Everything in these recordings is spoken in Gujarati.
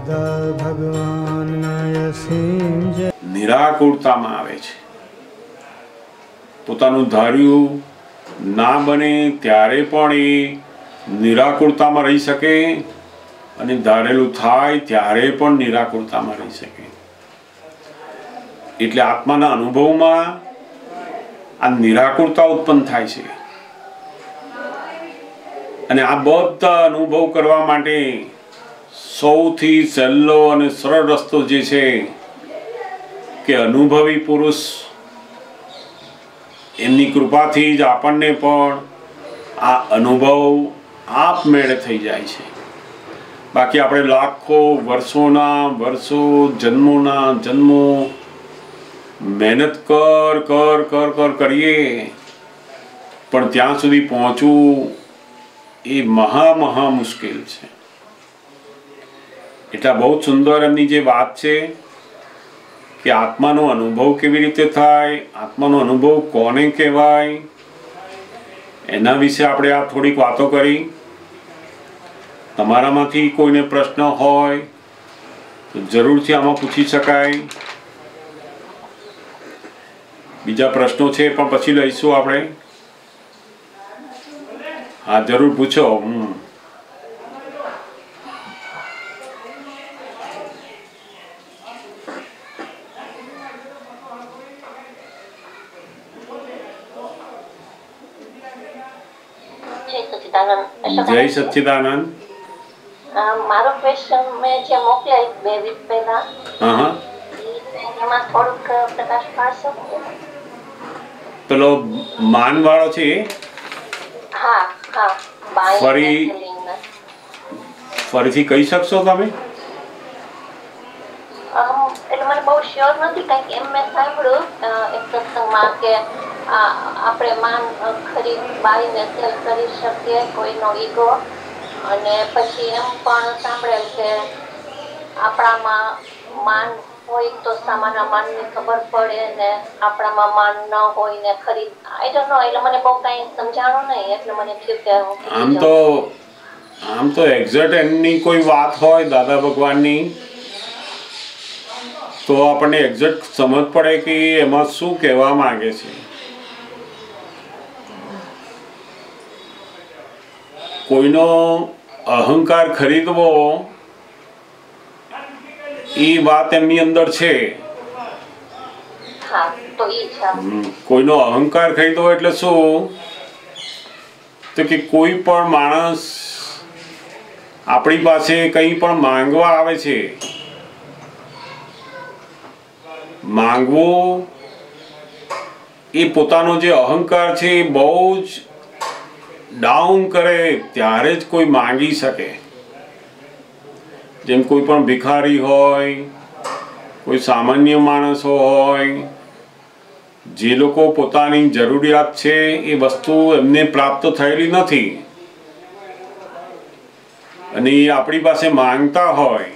દાદા ભગવાનના અસીમ જય. નિરાકુરતામાં આવે છે. પોતાનું ધાર્યું ના બને ત્યારે પણ એ નિરાકુરતામાં રહી શકે અને ધારેલું થાય ત્યારે પણ નિરાકુરતામાં રહી શકે. એટલે આત્માના અનુભવમાં આ નિરાકુરતા ઉત્પન્ન થાય છે. અને આ બધા અનુભવ કરવા માટે સૌથી સહેલો અને સરળ રસ્તો જે છે કે અનુભવી પુરુષ એમની કૃપાથી જ આપણને પણ આ અનુભવ આપમેળે થઈ જાય છે. બાકી આપણે લાખો વર્ષોના વર્ષો જન્મોના જન્મો મહેનત કરીએ પણ ત્યાં સુધી પહોંચવું એ મહા મુશ્કેલ છે. એટલે બહુ સુંદર એમની જે વાત છે કે આત્માનો અનુભવ કેવી રીતે થાય, આત્માનો અનુભવ કોને કહેવાય, એના વિશે આપણે આ થોડીક વાતો કરી. તમારામાંથી કોઈને પ્રશ્ન હોય તો જરૂરથી આમાં પૂછી શકાય. બીજા પ્રશ્નો છે પણ પછી લઈશું આપણે. હા, જરૂર પૂછો. જય સચ્ચિદાનંદ. મારો ક્વેશ્ચન મેં જે મોકલ્યા 2 વીક પહેલા, એમાં થોડુંક પ્રકાશ પાડશો? પેલો માન વાળો છે. હા, ફરીથી કહી શકશો તમે? એટલે મને બહુ શ્યોર નથી, કારણ કે એમ મેં સાંભળ્યું એક સત્સંગમાં કે આપણે માન ખરીદ બાળીને સેલ કરી શકીએ, કોઈનો ઈગો. અને પછી એમ પણ સાંભળેલ કે આપણામાં માન હોય તો સામાન્ય માનની ખબર પડે ને આપણામાં માન ન હોય ને ખરીદ. આઈ ડોન્ટ નો, એટલે મને બહુ કઈ સમજાણું નહીં, એટલે મને થયું કે આમ તો એક્ઝેક્ટ એમની કોઈ વાત હોય દાદા ભગવાનની તો આપણને એક્ઝેક્ટ સમજ પડે કે એમાં શું કહેવા માંગે છે. કોઈનો અહંકાર ખરીદવો એ વાત એમની અંદર છે. કોઈનો અહંકાર ખરીદવો એટલે શું? તો કે કોઈ પણ માણસ આપણી પાસે કંઈ પણ માંગવા આવે છે, માંગવું એ પોતાનો જે અહંકાર છે એ બહુ જ ડાઉન કરે ત્યારે જ કોઈ માંગી શકે. જેમ કોઈ પણ ભિખારી હોય, કોઈ સામાન્ય માણસો હોય, જે લોકો પોતાની જરૂરિયાત છે એ વસ્તુ એમને પ્રાપ્ત થયેલી નથી અને એ આપણી પાસે માંગતા હોય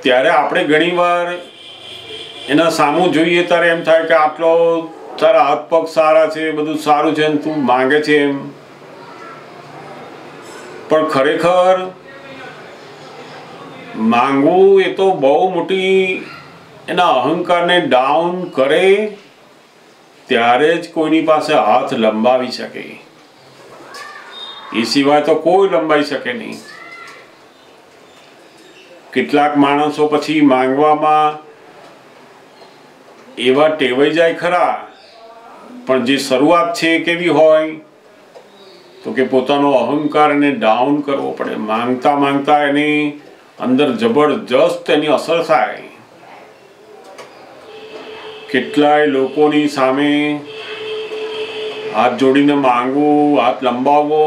ત્યારે આપણે ઘણીવાર એના સામું જોઈએ ત્યારે એમ થાય કે આટલો તારા હાથ પગ સારા છે, બધું સારું છે, તું માંગે છે એમ. પણ ખરેખર માંગવું એ તો બહુ મોટી એના અહંકારને ડાઉન કરે ત્યારે જ કોઈની પાસે હાથ લંબાવી શકે. એ સિવાય તો કોઈ લંબાઈ શકે નહીં. કેટલાક માણસો પછી માંગવામાં એવા ટેવાઈ જાય ખરા, પણ જે શરૂઆત છે કેવી હોય તો કે પોતાનો અહંકારને ડાઉન કરવો પડે. માંગતા એની અંદર જબરજસ્ત એની અસર થાય. કેટલાય લોકોની સામે હાથ જોડીને માંગવું, હાથ લંબાવવો,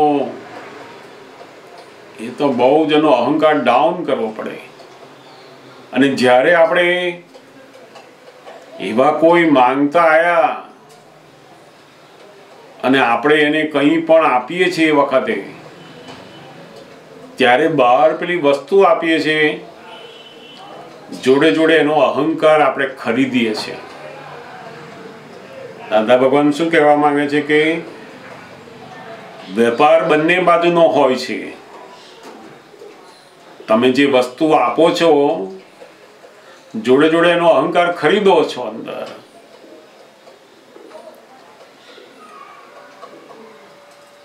એ તો બહુ જ એનો અહંકાર ડાઉન કરવો પડે. અને જ્યારે આપણે એવા કોઈ માંગતા આયા અને આપણે એને કંઈ પણ આપીએ છીએ એ વખતે, ત્યારે બહાર પેલી વસ્તુ આપીએ છીએ, જોડે જોડે એનો અહંકાર આપણે ખરીદીએ છીએ. દાદા ભગવાન શું કહેવા માંગે છે કે વેપાર બંને બાજુનો હોય છે. તમે જે વસ્તુ આપો છો જોડે જોડે એનો અહંકાર ખરીદો છો અંદર.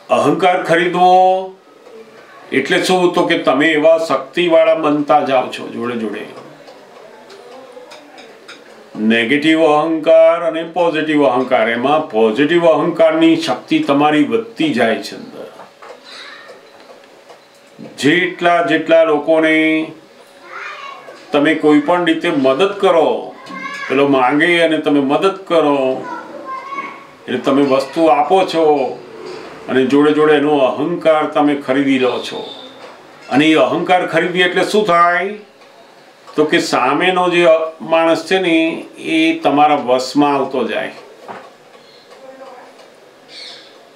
અહંકાર ખરીદવો એટલે શું? તો કે તમે એવા શક્તિવાળા બનતા જાઓ છો જોડે જોડે. નેગેટિવ અહંકાર અને પોઝિટિવ અહંકાર, એમાં પોઝિટિવ અહંકારની શક્તિ તમારી વધતી જાય છે અંદર. જેટલા લોકોને તમે કોઈ પણ રીતે મદદ કરો, પેલો માંગે અને તમે મદદ કરો, એટલે તમે વસ્તુ આપો છો અને જોડે જોડે એનો અહંકાર તમે ખરીદી લો છો. અને એ અહંકાર ખરીદી એટલે શું થાય? તો કે સામેનો જે માણસ છે ને એ તમારા વશમાં આવતો જાય.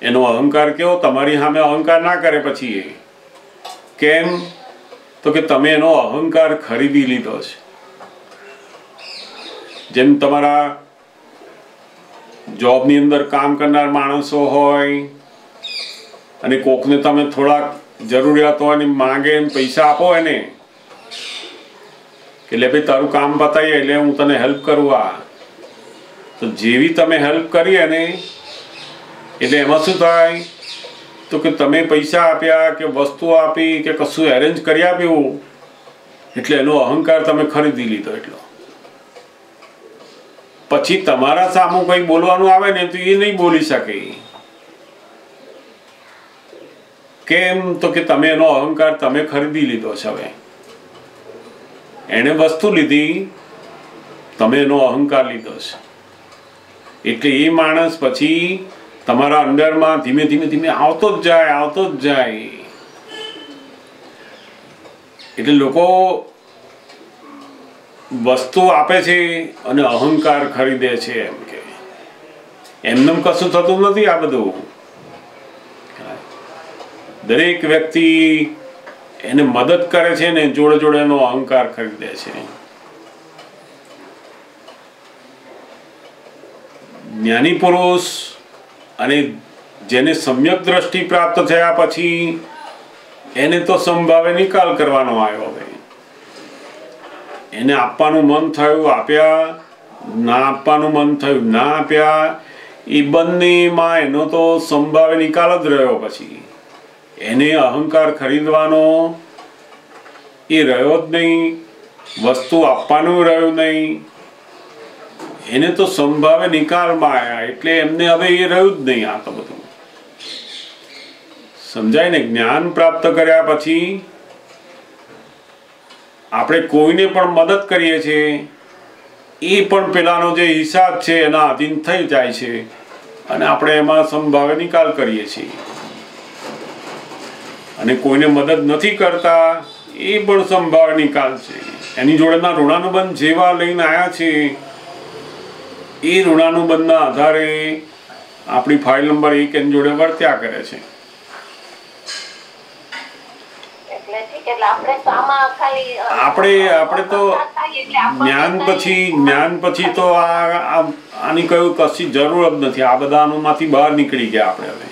એનો અહંકાર કેવો? તમારી સામે અહંકાર ના કરે પછી. એ કેમ? તો કે તમે એનો અહંકાર ખરીદી લીધો છે. જેમ તમારા જોબની અંદર કામ કરનાર માણસો હોય અને કોકને તમે થોડાક જરૂરિયાત હોય ને માંગે પૈસા આપો એને કે લે ભાઈ તારું કામ બતાવીએ એટલે હું તને હેલ્પ કરું. તો જેવી તમે હેલ્પ કરી એને એટલે એમાં શું થાય? તો કે તમે પૈસા આપ્યા કે વસ્તુ આપી કે કશું એરેન્જ કરી આપ્યું એટલે એનો અહંકાર તમે ખરીદી લીધો. એટલો પછી તમારા સામું કંઈ બોલવાનું આવે ને તો એ નહીં બોલી શકે. કેમ? તો કે તમે એનો અહંકાર તમે ખરીદી લીધો છે. હવે એને વસ્તુ લીધી, તમે એનો અહંકાર લીધો છે. એટલે એ માણસ પછી તમારા અંદરમાં ધીમે ધીમે આવતો જ જાય. એટલે લોકો વસ્તુ આપે છે અને અહંકાર ખરીદે છે. એમ કે એમનેમ કશું થતું નથી. આ બધું દરેક વ્યક્તિ એને મદદ કરે છે ને જોડે જોડે એનો અહંકાર ખરીદે છે. જ્ઞાની પુરુષ અને જેને સમ્યક દ્રષ્ટિ પ્રાપ્ત થયા પછી એને તો સંભાવે નિકાલ કરવાનો આવ્યો. હવે એને આપવાનું મન થયું આપ્યા, ના આપવાનું મન થયું ના આપ્યા. એ બંનેમાં એનો તો સંભાવે નિકાલ જ રહ્યો. પછી એને અહંકાર ખરીદવાનો એ રહ્યો જ નહીં, વસ્તુ આપવાનું રહ્યું નહીં. એને તો સંભાવે નિકાલમાં આવ્યા એટલે એમને હવે એ રહ્યું જ નહીં. આ તો બધું સમજાય ને? જ્ઞાન પ્રાપ્ત કર્યા પછી આપણે કોઈને પણ મદદ કરીએ છીએ એ પણ પેલાનો જે હિસાબ છે એના અધીન થઈ જાય છે અને આપણે એમાં સંભાવે નિકાલ કરીએ છીએ. અને કોઈને મદદ નથી કરતા એ પણ સંભાવે નિકાલ છે. એની જોડેના ઋણાનુબંધ જેવા લઈને આવ્યા છે એ ઋણાનુબંધના આધારે આપણી ફાઇલ નંબર 1 એની જોડે વર્ત્યા કરે છે. આપણે તો જ્ઞાન પછી તો આની કયું કશી જરૂર જ નથી. આ બધામાંથી બહાર નીકળી ગયા આપણે હવે.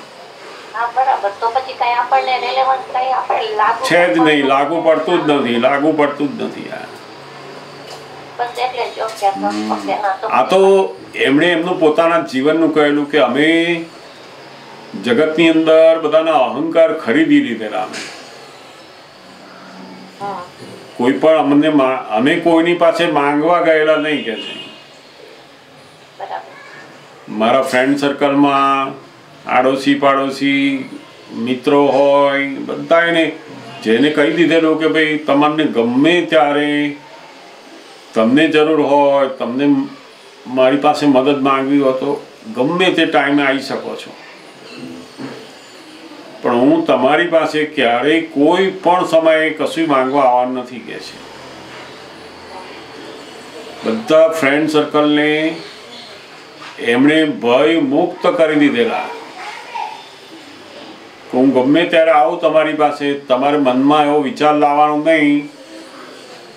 છે જ નહીં, લાગુ પડતું જ નથી. આ તો એમણે એમનું પોતાના જીવનનું કહેલું કે અમે જગતની અંદર બધાના અહંકાર ખરીદી લીધેલા. કોઈ પણ અમે કોઈની પાસે માંગવા ગયેલા નહીં. કે છે મારા ફ્રેન્ડ સર્કલમાં આડોશી પાડોશી મિત્રો હોય બધા એને જેને કહી દીધેલું કે ભાઈ તમને ગમે ત્યારે તમને જરૂર હોય, તમને મારી પાસે મદદ માંગવી હોય તો ગમે તે ટાઈમે આવી શકો છો. પણ હું તમારી પાસે ક્યારેય કોઈ પણ સમયે કશું માંગવા આવવાનું નથી. કે છે બધા ફ્રેન્ડ સર્કલને એમણે ભય મુક્ત કરી દીધેલા. હું ગમે ત્યારે આવું તમારી પાસે, તમારે મનમાં એવો વિચાર લાવવાનો નહીં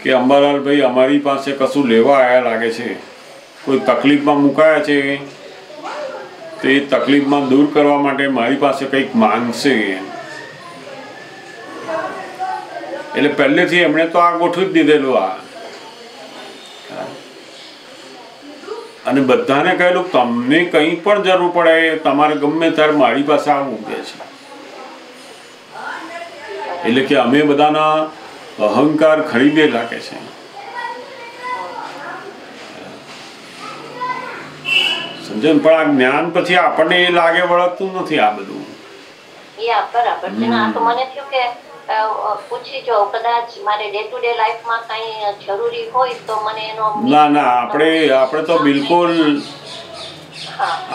કે અંબાલાલ ભાઈ અમારી પાસે કશું લેવા આવ્યા લાગે છે, કોઈ તકલીફમાં મુકાયા છે તો એ તકલીફમાં દૂર કરવા માટે મારી પાસે કંઈક માંગશે. એટલે પહેલેથી એમણે તો આ ગોઠવી જ દીધેલું આ, અને બધાને કહેલું તમને કંઈ પણ જરૂર પડે તમારે ગમે ત્યારે મારી પાસે આવવું કે છે. એટલે કે અમે બધાના અહંકાર ખરીદેલા કે છે. સમજણ? પણ આ જ્ઞાન પછી આપણને એ લાગે વળગતું નથી આ બધું. બરાબર છે ને. આ તો મને થયું કે પૂછી જો કદાચ મારે ડે ટુ ડે લાઈફમાં કઈ જરૂરી હોય તો મને એનો ના આપણે તો બિલકુલ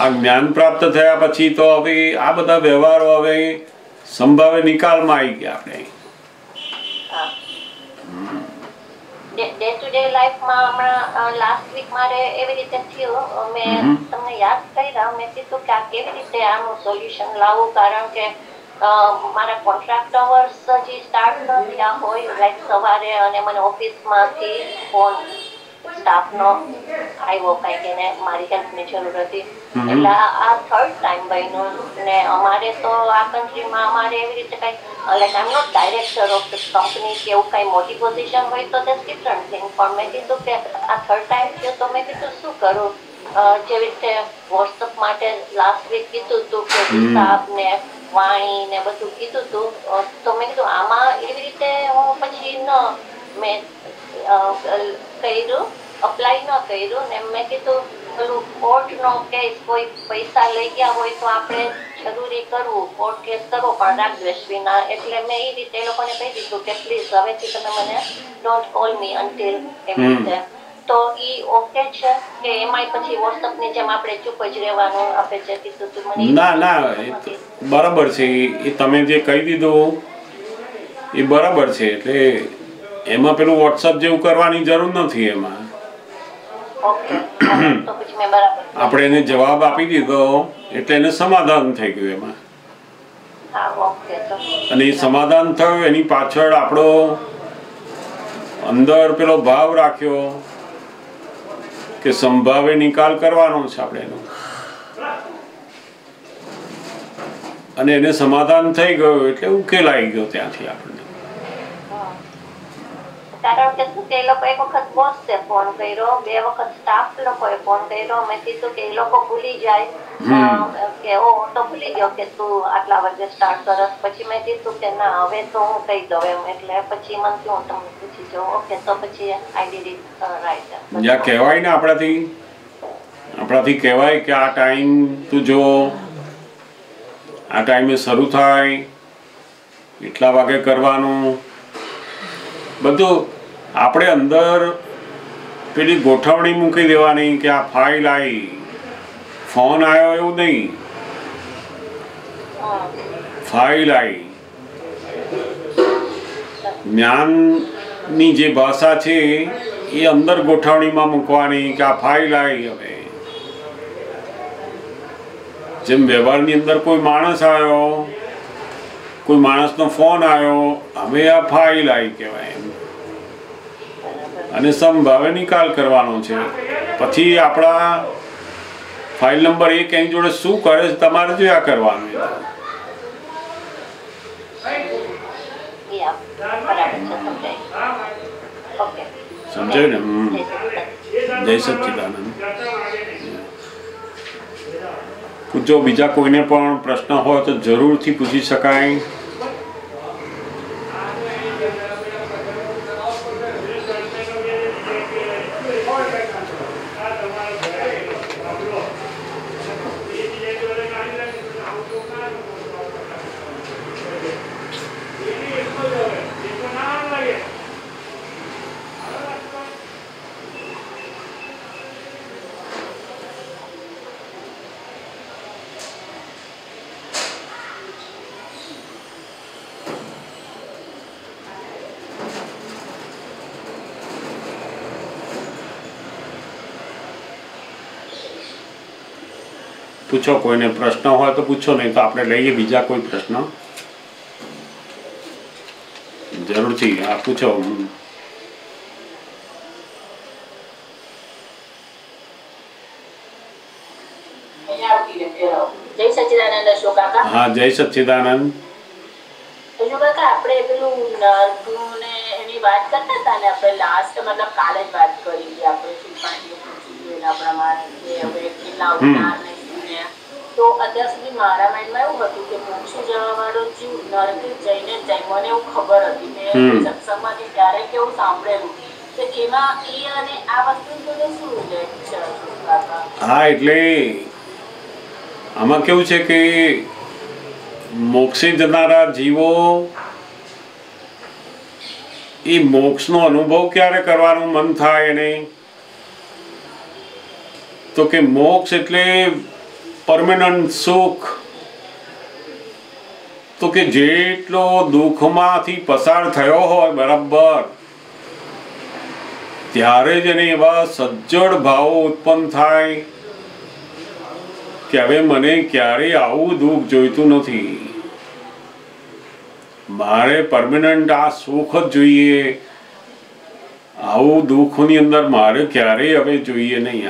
આ જ્ઞાન પ્રાપ્ત થયા પછી તો હવે આ બધા વ્યવહારો હવે સંભાવે નિકાલમાં આવી ગયા. આપણે ડે ટુ ડે લાઈફમાં હમણાં લાસ્ટ વીક મારે એવી રીતે થયું, મેં તમને યાદ કર્યા, મેં કીધું કે આ કેવી રીતે આનું સોલ્યુશન લાવવું, કારણ કે મારા કોન્ટ્રાક્ટ અવર્સ હજી સ્ટાર્ટ ન થયા હોય, લાઈક સવારે, અને મને ઓફિસમાંથી ફોન સ્ટાફનો આવ્યો કંઈક એને મારી હેલ્પની જરૂર હતી, એટલે આ થર્ડ ટાઈમ બન્યું. ને અમારે તો આ કન્ટ્રીમાં અમારે એવી રીતે કંઈક like I am not director of the company કે એવું કંઈ મોટી પોઝિશન હોય તો દેટ્સ ડિફરન્ટ થિંગ, પણ મેં કીધું કે આ થર્ડ ટાઈમ થયો તો મેં કીધું શું કરું. જેવી રીતે વોટ્સઅપ માટે લાસ્ટ વીક કીધું હતું કે હિસાબ ને વાણી ને બધું કીધું હતું, તો મેં કીધું આમાં એવી રીતે હું પછી મેં કર્યું, અપ્લાય ન કર્યું. ને મેં કીધું પેલું કોર્ટનો કેસ, કોઈ પૈસા લઈ ગયા હોય તો આપણે જરૂરી કરવું, કોર્ટ કેસ કરવો, પણ રાગદ્વેષ વિના. એટલે મેં એ રીતે એ લોકોને કહી દીધું કે પ્લીઝ હવેથી તમે મને ડોન્ટ કોલ મી અન્ટિલ, એવી રીતે. તો ઈ ઓકે છે કે એમાંય પછી વોટ્સઅપ ની જેમ આપણે ચૂપ જ રહેવાનું આપે છે કીધું તું મને? ના બરાબર છે એ તમે જે કહી દીધું એ બરાબર છે. એટલે એમાં પેલું વોટ્સઅપ જેવું કરવાની જરૂર નથી. એમાં આપણે એને જવાબ આપી દીધો એટલે એને સમાધાન થઈ ગયું એમાં. અને એ સમાધાન થયું એની પાછળ આપણો અંદર પેલો ભાવ રાખ્યો કે સંભાવે નિકાલ કરવાનો છે આપણે એનો, અને એને સમાધાન થઈ ગયું એટલે ઉકેલ આવી ગયો ત્યાંથી આપણને. કારણ કે શું કે એ લોકો એક વખત બોસે ફોન કર્યો, 2 વખત સ્ટાફ લોકોએ ફોન કર્યો. મેં કીધું કે એ લોકો ભૂલી જાય કે ઓ તો ભૂલી ગયો કે તું આટલા વાગે સ્ટાર્ટ કરસ. પછી મેં કીધું કે ના હવે તો હું કહી દઉં એમ. એટલે પછી મને હું તમને પૂછી જાઉં. ઓકે, તો પછી આઈ ડીડ ઇટ રાઈટ. જ્યાં કહેવાય ને આપણાથી કહેવાય કે આ ટાઈમ તું જો આ ટાઈમે શરૂ થાય એટલા વાગે કરવાનું, બધું આપણે અંદર પેલી ગોઠવણી મૂકી દેવાની કે આ ફાઇલ આવી, ફોન આવ્યો એવું નહીં, ફાઇલ આવી. જ્ઞાનની જે ભાષા છે એ અંદર ગોઠવણીમાં મૂકવાની કે આ ફાઇલ આવી. હવે જેમ વ્યવહારની અંદર કોઈ માણસ આવ્યો, કોઈ માણસનો ફોન આવ્યો, હવે આ ફાઇલ આવી કહેવાય એમ. અને સમભાવે નિકાલ કરવાનો છે. પછી આપણા ફાઇલ નંબર 1 એની જોડે શું કરે છે તમારે જોયા કરવાનું. સમજાયું ને? જય સચ્ચિદાનંદ. પૂછો, બીજા કોઈને પણ પ્રશ્ન હોય તો જરૂરથી પૂછી શકાય. પૂછો, કોઈને પ્રશ્ન હોય તો પૂછો, નહીં તો આપણે લઈએ બીજા કોઈ પ્રશ્ન. જરૂરથી આ પૂછો. જય સચ્ચિદાનંદ અશોક કાકા. હા, જય સચ્ચિદાનંદ. અશોક કાકા કાકા આપણે પેલું નર્કનું ને એની વાત કરતા હતા ને, આપણે લાસ્ટ મતલબ કાલે જ વાત કરી હતી આપણે શિલ્પાજીએ પૂછ્યું એના પ્રમાણે કે હવે કેટલા અવતાર ને શું ને. તો અત્યાર સુધી મારા માઇન્ડમાં એવું હતું કે મોક્ષે જવા વાળો જીવ નરકે જઈને જ જાય, મને એવું ખબર હતી. મેં સત્સંગમાંથી ત્યારે કેવું સાંભળેલું તો એમાં એ અને આ વસ્તુ તો શું રિલેટ છે કાકા? હા, એટલે આમાં કેવું છે કે મોક્ષે જનારા જીવો એ મોક્ષનો અનુભવ ક્યારે કરવાનું મન થાય એને? તો કે મોક્ષ એટલે પરમેનન્ટ સુખ. તો કે જેટલો દુઃખમાંથી પસાર થયો હોય બરાબર, ત્યારે જ એને એવા સજ્જડ ભાવો ઉત્પન્ન થાય કે હવે મને ક્યારેય આવું દુઃખ જોઈતું નથી, મારે પરમેનન્ટ આ સુખ જ જોઈએ, આવું દુઃખની અંદર મારે ક્યારેય હવે જોઈએ નહીં.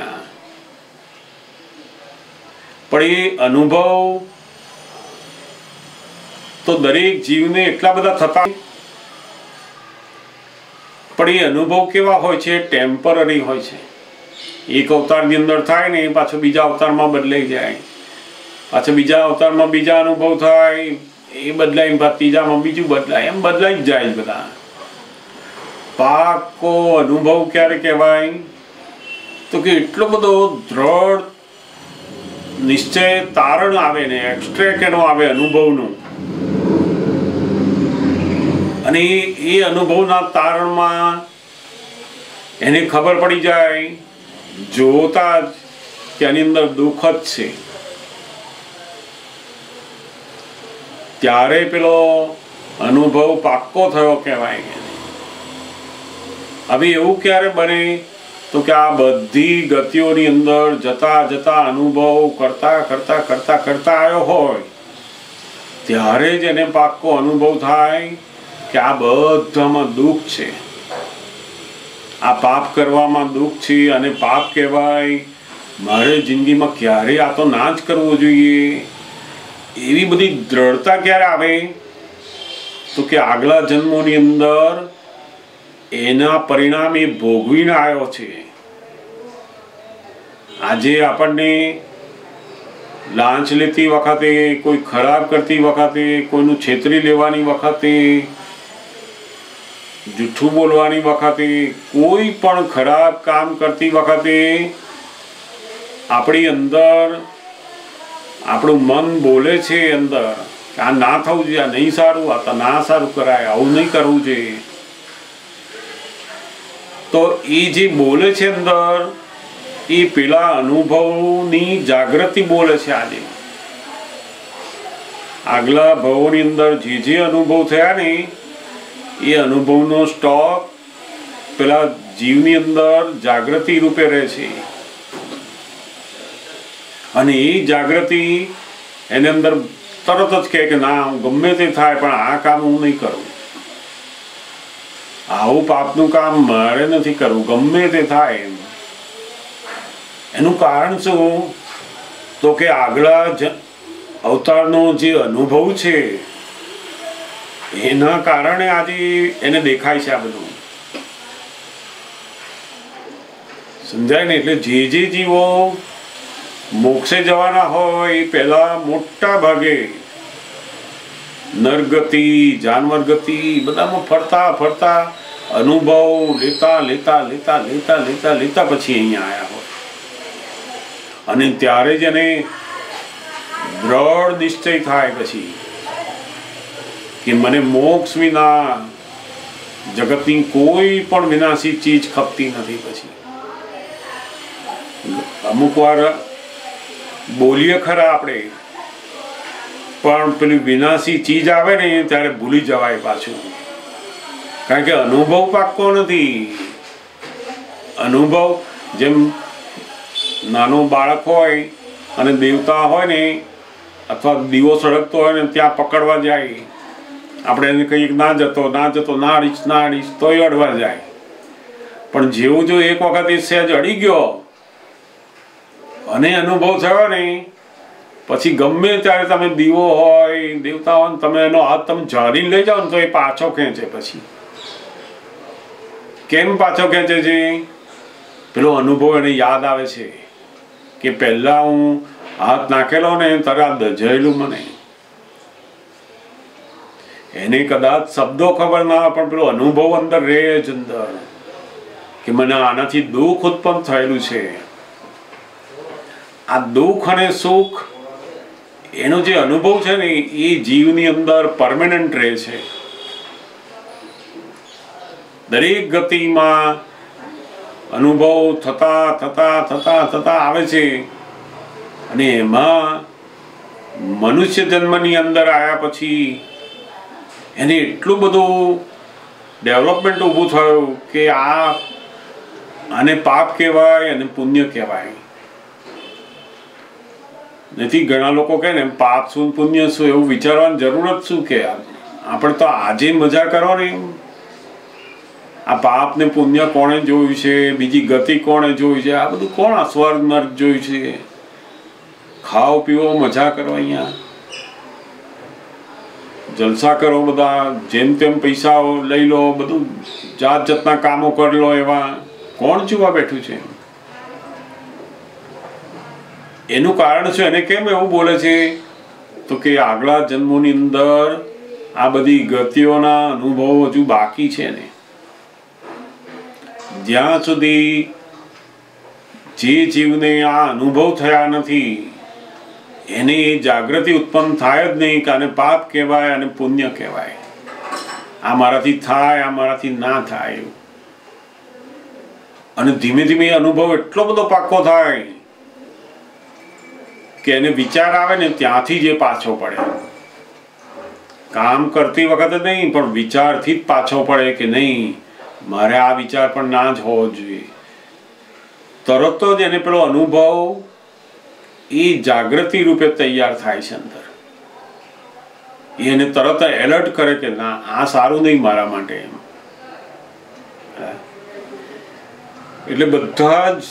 પણ એ અનુભવ તો દરેક જીવને એટલા બધા થતા, પણ એ અનુભવ કેવા હોય છે? ટેમ્પરરી હોય છે. એક અવતારની અંદર થાય ને પાછો બીજા અવતારમાં બદલાઈ જાય, પાછો બીજા અવતારમાં બીજા અનુભવ થાય, એ બદલાય, ત્રીજામાં બીજું બદલાય, એમ બદલાઈ જ જાય બધા. પાકો અનુભવ ક્યારે કહેવાય? તો કે એટલો બધો દ્રઢ નિશ્ચય તારણ આવે ને, એક્સ્ટ્રેક્ટ એનો આવે અનુભવનું, અને એ અનુભવના તારણમાં એને ખબર પડી જાય જોતા જ કે આની અંદર દુઃખ જ છે. ત્યારે પેલો અનુભવ પાક્કો થયો કહેવાય. હવે એવું ક્યારે બને? તો કે આ બધી ગતિઓની અંદર જતા જતા અનુભવ કરતા કરતા કરતા કરતા આવ્યો હોય ત્યારે જ એને પાક્કો અનુભવ થાય કે આ બધામાં દુઃખ છે, આ પાપ કરવામાં દુઃખ છે, અને પાપ કહેવાય મારે જિંદગીમાં ક્યારેય આ તો ના જ કરવું જોઈએ. એવી બધી દ્રઢતા ક્યારે આવે? તો કે આગલા જન્મોની અંદર એના પરિણામે ભોગવીને આવ્યો છે. આજે આપણને લાંચ લેતી વખતે, કોઈ ખરાબ કરતી વખતે, કોઈનું છેતરી લેવાની વખતે, જૂઠું બોલવાની વખતે, કોઈ પણ ખરાબ કામ કરતી વખતે આપણી અંદર આપણું મન બોલે છે અંદર કે આ ના થવું જોઈએ, આ નહીં સારું, આ તો ના સારું કરાય, આવું નહીં કરવું જોઈએ. તો એ જે બોલે છે અંદર એ પેલા અનુભવની જાગૃતિ બોલે છે. આજે આગલા ભવોની અંદર જે અનુભવ થયા ને એ અનુભવનો સ્ટોક પેલા જીવની અંદર જાગૃતિ રૂપે રહે છે, અને એ જાગૃતિ એની અંદર તરત જ કહે કે ના, હું ગમે તે થાય પણ આ કામ હું નહીં કરું, આવું પાપનું કામ મારે નથી કરવું, ગમે તે થાય. એનું કારણ શું? તો કે આગલા અવતારનો જે અનુભવ છે એના કારણે આજે એને દેખાય છે આ બધું. સમજાય ને? એટલે જે જીવો મોક્ષે જવાના હોય એ પહેલા મોટા ભાગે નરગતિ, જાનવર ગતિ બધામાં ફરતા ફરતા અનુભવ લેતા લેતા લેતા લેતા લેતા લેતા પછી અહીંયા આવ્યા હોય, અને ત્યારે જ એને દ્રઢ નિશ્ચય થાય પછી કે મને મોક્ષ વિના જગતની કોઈ પણ વિનાશી ચીજ ખપતી નથી. પછી અમુક વાર બોલીએ ખરા આપણે, પણ પેલી વિનાશી ચીજ આવે ને ત્યારે ભૂલી જવાય પાછું, કારણ કે અનુભવ પાક્કો નથી. અનુભવ જેમ નાનું બાળક હોય અને દેવતા હોય ને, અથવા દીવો સળગતો હોય ને ત્યાં પકડવા જાય, આપણે એને કહીએ ના જતો ના જતો, ના અડીશ ના અડીશ, તોય અડવા જાય. પણ જેવું જો એક વખત એ સહેજ અડી ગયો અને અનુભવ થયો ને, પછી ગમે ત્યારે તમે દીવો હોય દેવતા હોય તમે એનો હાથ તમે જાળીને લઈ જાઓ ને તો એ પાછો ખેંચે. પછી કેમ પાછો ખેંચે છે? પેલો અનુભવ એને યાદ આવે છે કે પહેલા હું હાથ નાખેલો ને ત્યારે આ દજાયેલું મને. એને કદાચ શબ્દો ખબર ના પણ પેલો અનુભવ અંદર રહે જ અંદર કે મને આનાથી દુઃખ ઉત્પન્ન થયેલું છે. આ દુઃખ અને સુખ એનો જે અનુભવ છે ને એ જીવની અંદર પરમેનન્ટ રહે છે. દરેક ગતિમાં અનુભવ થતા થતા થતા થતા આવે છે. અને એમાં મનુષ્ય જન્મની અંદર આવ્યા પછી એને એટલું બધું ડેવલપમેન્ટ ઊભું થયું કે આને પાપ કહેવાય અને પુણ્ય કહેવાય. નથી ઘણા લોકો કહે ને પાપ શું પુણ્ય શું એવું વિચારવાની જરૂર જ શું કે આપણે તો આજે મજા કરો ને. આ પાપ ને પુણ્ય કોણે જોયું છે? બીજી ગતિ કોણે જોઈ છે? આ બધું કોણ સ્વર્ગ નર્ક જોયું છે? ખાઓ પીવો મજા કરો, અહીંયા જલસા કરો, બધા જેમ તેમ પૈસા લઈ લો, બધું જાત જાતના કામો કરી લો. એવા કોણ જોવા બેઠું છે? એનું કારણ શું? એને કેમ એવું બોલે છે? તો કે આગલા જન્મોની અંદર આ બધી ગતિઓના અનુભવો હજુ બાકી છે ને. જ્યાં સુધી જે જીવને આ અનુભવ થયા નથી એને જાગૃતિ ઉત્પન્ન થાય જ નહીં કે આને પાપ કહેવાય અને પુણ્ય કહેવાય. આ મારાથી થાય, આ મારાથી ના થાય. અને ધીમે ધીમે અનુભવ એટલો બધો પાક્કો થાય કે એને વિચાર આવે ને ત્યાંથી જ પાછો પડે. કામ કરતી વખતે નહીં પણ વિચારથી જ પાછો પડે કે નહીં મારે આ વિચાર પણ ના જ હોવો જોઈએ. તરત જ એને પેલો અનુભવ એ જાગૃતિ રૂપે તૈયાર થાય છે અંદર. એને તરત એલર્ટ કરે કે ના આ સારું નહીં મારા માટે. એમ એટલે બધા જ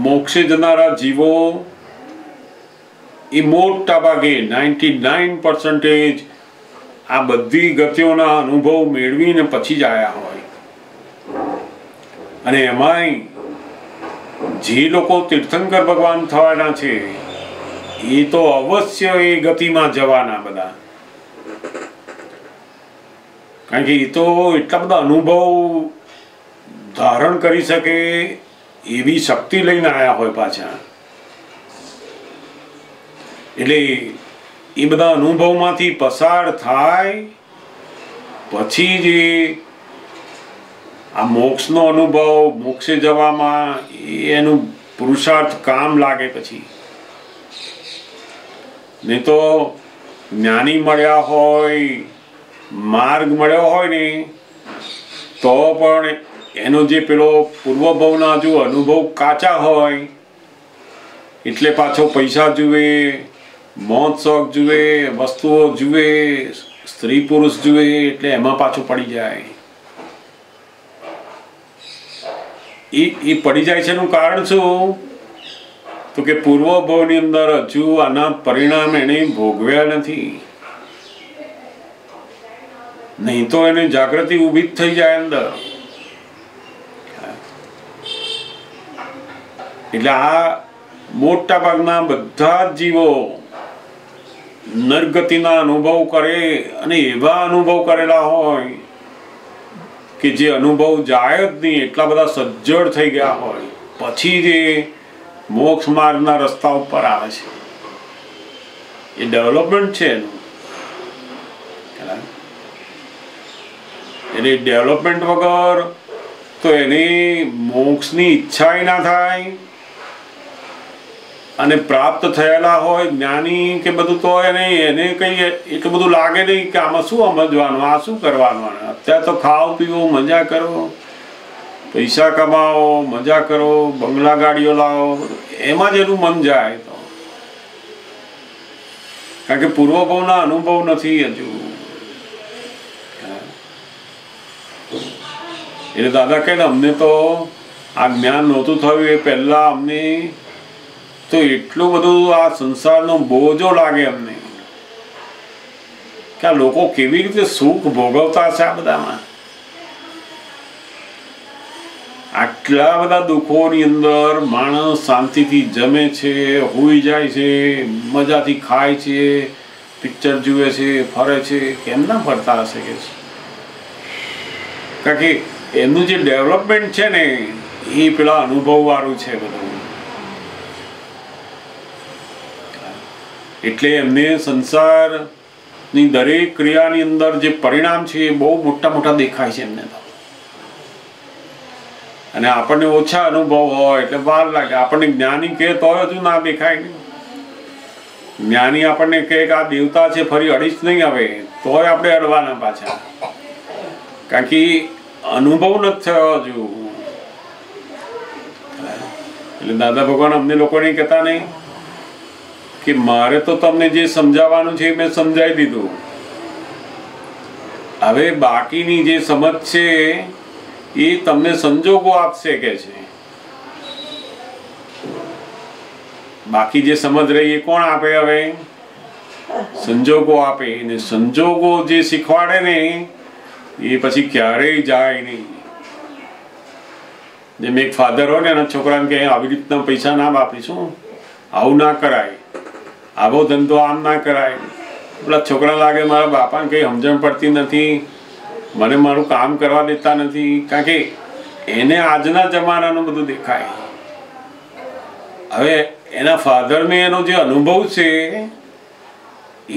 મોક્ષે જનારા જીવો એ મોટા ભાગે 99% આ બધી ગતિઓના અનુભવ મેળવીને પછી જ આવ્યા હોય. અને એમાંય જે લોકો તીર્થંકર ભગવાન થવાના છે એ તો અવશ્ય એ ગતિમાં જવાના બધા. કારણ કે એ તો એટલા બધા અનુભવ ધારણ કરી શકે એવી શક્તિ લઈને આવ્યા હોય પાછા. એટલે એ બધા અનુભવમાંથી પસાર થાય પછી જે આ મોક્ષનો અનુભવ, મોક્ષે જવામાં એનું પુરુષાર્થ કામ લાગે પછી. નહીં તો જ્ઞાની મળ્યા હોય, માર્ગ મળ્યો હોય ને તો પણ એનો જે પેલો પૂર્વભાવના જો અનુભવ કાચા હોય એટલે પાછો પૈસા જુએ, મોજ શોખ જુએ, વસ્તુઓ જુએ, સ્ત્રી પુરુષ જુએ એટલે એમાં પાછું પડી જાય. એ પડી જાય છે એનું કારણ શું? તો કે પૂર્વભાવની અંદર હજુ આના પરિણામ એને ભોગવ્યા નથી. નહીં તો એને જાગૃતિ ઊભી જ થઈ જાય અંદર. એટલે આ મોટા ભાગના બધા જ જીવો નરગતિના અનુભવ કરે અને એવા અનુભવ કરેલા હોય કે જે અનુભવ જાય જ નહીં એટલા બધા સજ્જડ થઈ ગયા હોય પછી જે મોક્ષ માર્ગના રસ્તા ઉપર આવે છે. એ ડેવલપમેન્ટ છે એનું. એટલે ડેવલપમેન્ટ વગર તો એની મોક્ષની ઈચ્છા ના થાય. અને પ્રાપ્ત થયેલા હોય જ્ઞાની કે બધું તો એને કઈ એટલું બધું લાગે નહીં કે આમાં શું સમજવાનું, આ શું કરવાનું. અત્યારે તો ખાઓ પીવો, મજા કરો, પૈસા કમાઓ, મજા કરો, બંગલા ગાડીઓ લાવો, એમાં જ એનું મન જાય. તો કારણ કે પૂર્વભાવના અનુભવ નથી હજુ. એટલે દાદા કહે ને અમને તો આ જ્ઞાન નહોતું થયું એ પહેલા અમને તો તો એટલું બધું આ સંસારનો બોજો લાગે અમને કે આ લોકો કેવી રીતે સુખ ભોગવતા હશે આ બધામાં. આટલા બધા દુઃખોની અંદર માણસ શાંતિથી જમે છે, સૂઈ જાય છે, મજાથી ખાય છે, પિક્ચર જુએ છે, ફરે છે. કેમ ના ફરતા હશે કે છે? કારણ કે એમનું જે ડેવલપમેન્ટ છે ને એ પેલા અનુભવ વાળું છે બધું. એટલે એમને સંસારની દરેક ક્રિયાની અંદર જે પરિણામ છે એ બહુ મોટા મોટા દેખાય છે એમને તો. અને આપણને ઓછા અનુભવ હોય એટલે વાર લાગે. આપણને જ્ઞાની કહે તો હજુ ના દેખાય નહીં. જ્ઞાની આપણને કહે કે આ દેવતા છે ફરી અડીશ નહીં આવે તોય આપણે અડવાના પાછા, કારણ કે અનુભવ નથી થયો હજુ. એટલે દાદા ભગવાન અમને લોકોને કહેતા નહીં કે મારે તો તમને જે સમજાવવાનું છે મેં સમજાવી દીધું, હવે બાકીની જે સમજ છે એ તમને સંજોગો આપશે કે છે. બાકી જે સમજ રહી એ કોણ આપે? હવે સંજોગો આપે. ને સંજોગો જે શીખવાડે ને એ પછી ક્યારેય જાય નહીં. જેમ એક ફાધર હોય ને એના છોકરાને કે આવી રીતના પૈસા ના વાપરીશું, આવું ના કરાય, આવો ધંધો આમ ના કરાય. પેલા છોકરા લાગે મારા બાપાને કંઈ સમજણ પડતી નથી, મને મારું કામ કરવા દેતા નથી, કારણ કે એને આજના જમાનાનું બધું દેખાય. હવે એના ફાધરને એનો જે અનુભવ છે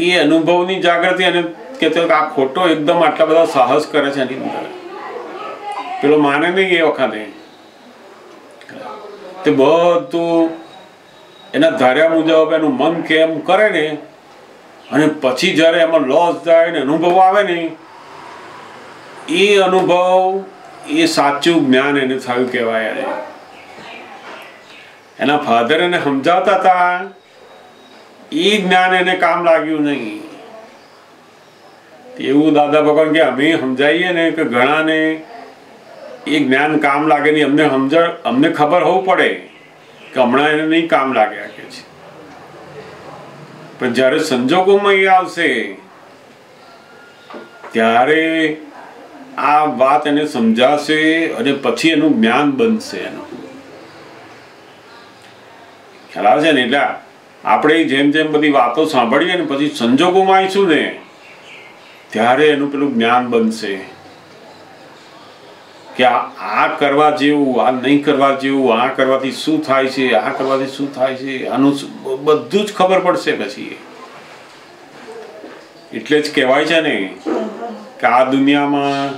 એ અનુભવની જાગૃતિ એને કહેતો કે આ ખોટો એકદમ આટલા બધા સાહસ કરે છે એની અંદર. પેલો માને નહીં એ વખતે. તે બધું એના ધાર્યા મુજબ એનું મન કેમ કરે ને, અને પછી જ્યારે એમાં લોસ જાય ને અનુભવ આવે ને એ અનુભવ એ સાચું જ્ઞાન એને થયું કહેવાય. એના ફાધર એને સમજાવતા હતા એ જ્ઞાન એને કામ લાગ્યું નહીં. એવું દાદા ભગવાન કે અમે સમજાવીએ ને કે ઘણાને એ જ્ઞાન કામ લાગે નહીં. અમને ખબર હોવું પડે કે હમણાં એને નહીં કામ લાગ્યા કે છે, પણ જ્યારે સંજોગોમાં એ આવશે ત્યારે આ વાત એને સમજાશે અને પછી એનું જ્ઞાન બનશે. એનું ખ્યાલ આવે છે ને. એટલે આપણે જેમ જેમ બધી વાતો સાંભળીએ ને પછી સંજોગોમાં આવીશું ને ત્યારે એનું પેલું જ્ઞાન બનશે કે આ કરવા જેવું, આ નહીં કરવા જેવું, આ કરવાથી શું થાય છે, આ કરવાથી શું થાય છે, આનું બધું જ ખબર પડશે પછી. એટલે જ કહેવાય છે ને કે આ દુનિયામાં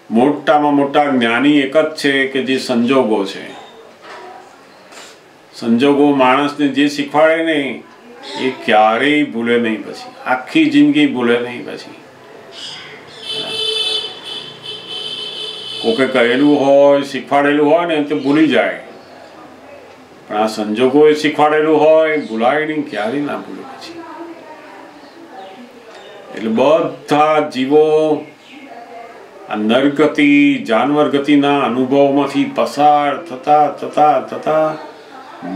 મોટામાં મોટા જ્ઞાની એક જ છે કે જે સંજોગો છે. સંજોગો માણસને જે શીખવાડે ને એ ક્યારેય ભૂલે નહીં, પછી આખી જિંદગી ભૂલે નહીં. પછી કોકે કહેલું હોય, શીખવાડેલું હોય ને તો ભૂલી જાય, પણ આ સંજોગોએ શીખવાડેલું હોય ભૂલાય નહીં, ક્યારેય ના ભૂલે પછી. એટલે બધા જીવો આ નરગતિ, જાનવર ગતિના અનુભવમાંથી પસાર થતા થતા થતા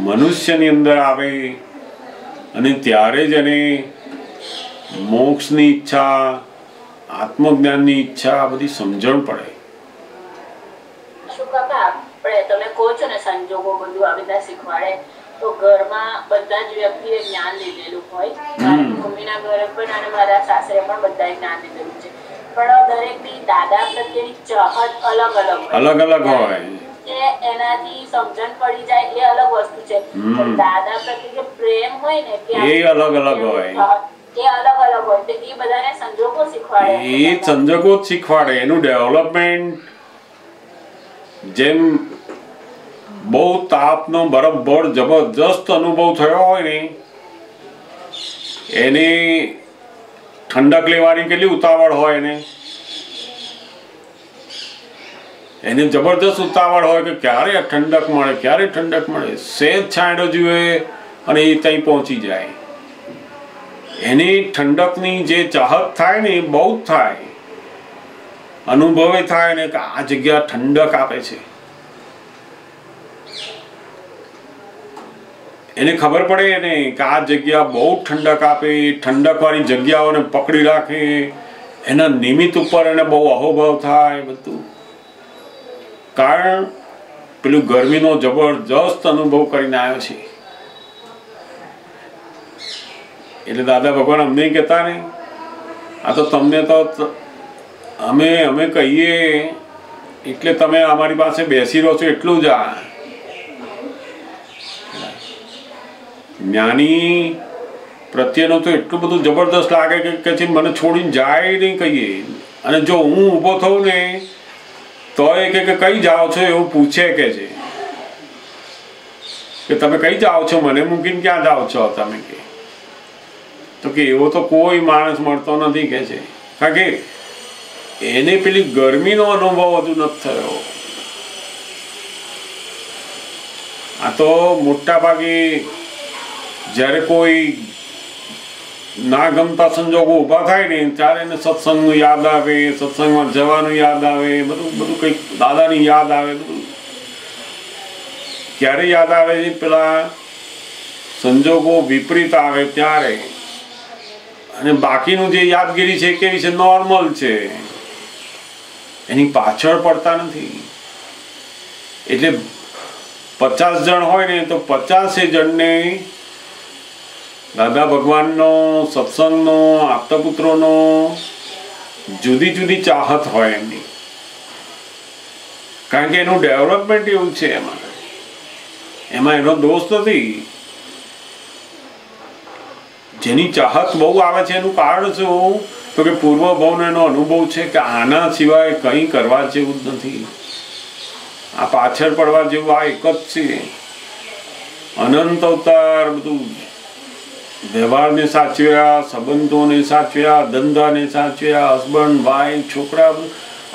મનુષ્યની અંદર આવે અને ત્યારે જ એને મોક્ષની ઈચ્છા, આત્મજ્ઞાનની ઈચ્છા બધી સમજણ પડે. શું કાકા આપણે તમે કહો છો ને સંજોગો બધું આવી રીતે શીખવાડે, તો ઘરમાં બધા જ વ્યક્તિએ જ્ઞાન લીધેલું હોય. મારી મમ્મીના ઘરે પણ અને મારા સાસરે પણ બધાએ જ્ઞાન લીધેલું છે, પણ દરેકની દાદા પ્રત્યેની ચાહત અલગ હોય. એનાથી સમજણ પડી જાય એ અલગ વસ્તુ છે. દાદા પ્રત્યે જે પ્રેમ હોય ને એ અલગ હોય, એ અલગ હોય. તો એ બધાને સંજોગો શીખવાડે, એ સંજોગો જ શીખવાડે. એનું ડેવલપમેન્ટ જેમ બહુ તાપનો બરફભર જબરજસ્ત અનુભવ થયો હોય ને એને ઠંડક લેવાની કેટલી ઉતાવળ હોય, એને જબરદસ્ત ઉતાવળ હોય કે ક્યારે ઠંડક મળે, ક્યારે ઠંડક મળે. સહેજ છાંયડો જુએ અને એ ત્યાં પહોંચી જાય. એની ઠંડકની જે ચાહત થાય ને એ બહુ જ થાય, અનુભવે થાય ને કે આ જગ્યા ઠંડક આપે છે. એને ખબર પડે ને કે આ જગ્યા બહુ ઠંડક આપે, ઠંડકવાળી જગ્યાઓને પકડી રાખે, એના નિમિત્ત ઉપર એને બહુ અહોભાવ થાય બધું. કારણ પેલું ગરમીનો જબરજસ્ત અનુભવ કરીને આવ્યો છે. એટલે દાદા ભગવાન અમને કહેતા ને, આ તો તમને તો અમે કહીએ એટલે તમે અમારી પાસે બેસી રહો છો એટલું જ. આ જ્ઞાની પ્રત્યેનો તો એટલું બધું જબરદસ્ત લાગે કે મને છોડીને જાય નહીં કહીએ. અને જો હું ઊભો થઉં ને તો એ કે કઈ જાઓ છો એવું પૂછે કે છે કે તમે કઈ જાઓ છો, મને મૂકીને ક્યાં જાઓ છો તમે કે. તો કે એવો તો કોઈ માણસ મળતો નથી કે છે, કારણ કે એને પેલી ગરમીનો અનુભવ હજુ નથી થયો. આ તો મોટા ભાગે જ્યારે કોઈ ના ગમતા સંજોગો ઊભા થાય ને ત્યારે એને સત્સંગનું યાદ આવે, સત્સંગમાં જવાનું યાદ આવે, બધું કંઈક દાદાની યાદ આવે. બધું ક્યારે યાદ આવે છે? પેલા સંજોગો વિપરીત આવે ત્યારે. અને બાકીનું જે યાદગીરી છે કેવી છે? નોર્મલ છે, એની પાછળ પડતા નથી. એટલે 50 જણ હોય ને તો 50 જણને દાદા ભગવાનનો, સત્સંગનો, આપતાપુત્રોનો જુદી જુદી ચાહત હોય એમની. કારણ કે એનું ડેવલપમેન્ટ એવું છે, એમાં એનો દોષ નથી. જેની ચાહત બહુ આવે છે એનું કારણ શું? તો કે પૂર્વભાવનો એનો અનુભવ છે કે આના સિવાય કંઈ કરવા જેવું જ નથી, આ પાછળ પડવા જેવું આ એક જ છે. અનંત અવતાર બધું વ્યવહારને સાચવ્યા, સંબંધોને સાચવ્યા, ધંધાને સાચવ્યા, હસબન્ડ વાઈફ છોકરા,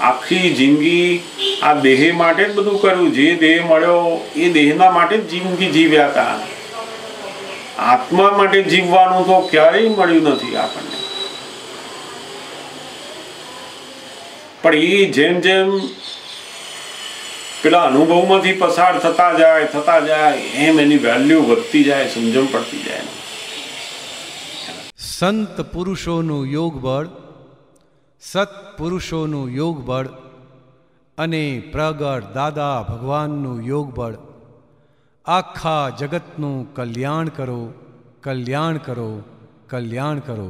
આખી જિંદગી આ દેહ માટે જ બધું કર્યું. જે દેહ મળ્યો એ દેહના માટે જ જિંદગી જીવ્યા હતા. આત્મા માટે જીવવાનું તો ક્યારેય મળ્યું નથી આપણને. પણ એ જેમ જેમ પેલા અનુભવમાંથી પસાર થતા જાય એમ એની વેલ્યુ વધતી જાય, સમજણ પડતી જાય. સંત પુરુષોનું યોગ બળ, સત્પુરુષોનું યોગ બળ અને પ્રગટ દાદા ભગવાનનું યોગ બળ આખા જગતનું કલ્યાણ કરો, કલ્યાણ કરો, કલ્યાણ કરો.